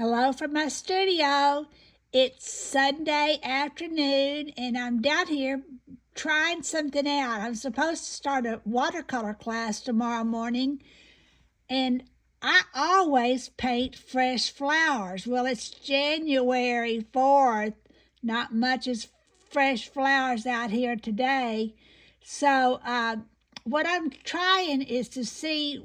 Hello from my studio. It's Sunday afternoon and I'm down here trying something out. I'm supposed to start a watercolor class tomorrow morning and I always paint fresh flowers. Well, it's January 4th. Not much is fresh flowers out here today. So what I'm trying is to see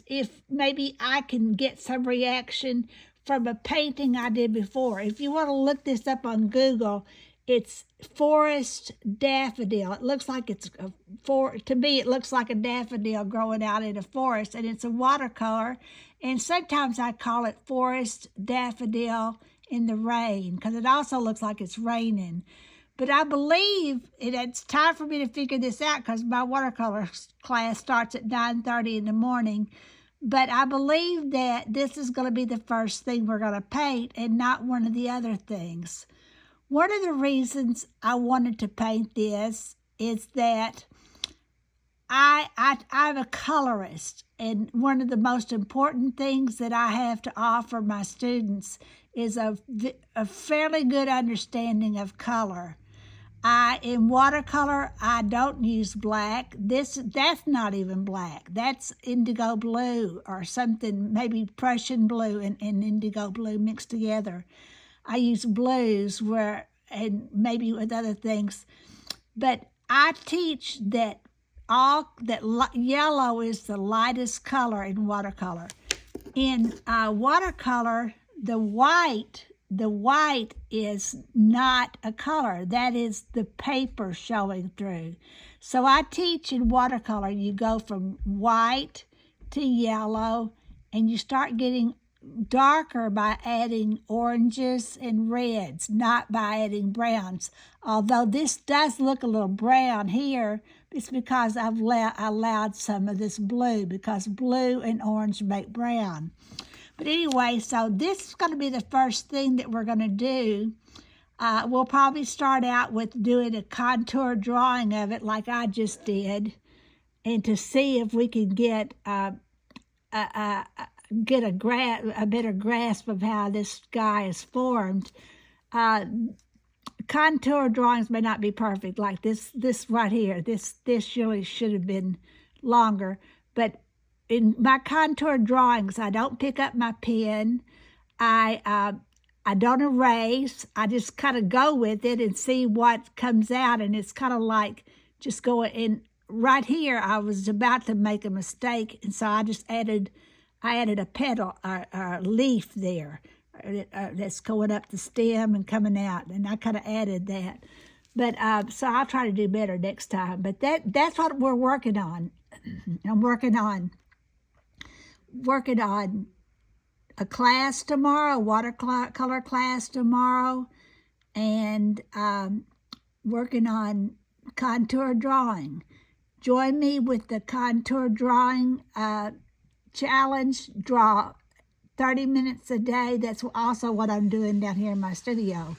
if maybe I can get some reaction from a painting I did before. If you want to look this up on Google, it's forest daffodil. It looks like to me, it looks like a daffodil growing out in a forest, and it's a watercolor. And sometimes I call it forest daffodil in the rain because it also looks like it's raining. But I believe it's time for me to figure this out because my watercolor class starts at 9:30 in the morning. But I believe that this is going to be the first thing we're going to paint and not one of the other things. One of the reasons I wanted to paint this is that I'm a colorist, and one of the most important things that I have to offer my students is a fairly good understanding of color. In watercolor, I don't use black. That's not even black. That's indigo blue or something, maybe Prussian blue and indigo blue mixed together. I use blues and maybe with other things. But I teach that yellow is the lightest color in watercolor. In watercolor, the white is not a color. That is the paper showing through. So I teach in watercolor, you go from white to yellow, and you start getting darker by adding oranges and reds, not by adding browns. Although this does look a little brown here, it's because I've allowed some of this blue, because blue and orange make brown. But anyway, so this is going to be the first thing that we're going to do. We'll probably start out with doing a contour drawing of it like I just did, and to see if we can get a better grasp of how this guy is formed. Contour drawings may not be perfect, like this right here. This really should have been longer, but in my contour drawings, I don't pick up my pen. I don't erase. I just kind of go with it and see what comes out. And it's kind of like just going in. Right here, I was about to make a mistake, and so I added a petal or a leaf there that's going up the stem and coming out, and I kind of added that. But so I'll try to do better next time. But that's what we're working on. I'm working on a class tomorrow, a watercolor class tomorrow, and working on contour drawing. Join me with the contour drawing challenge. Draw 30 minutes a day. That's also what I'm doing down here in my studio.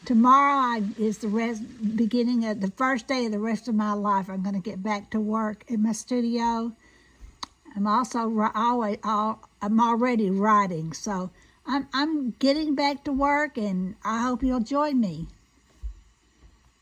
Tomorrow is beginning of the first day of the rest of my life. I'm going to get back to work in my studio. I'm already writing, so I'm getting back to work, and I hope you'll join me.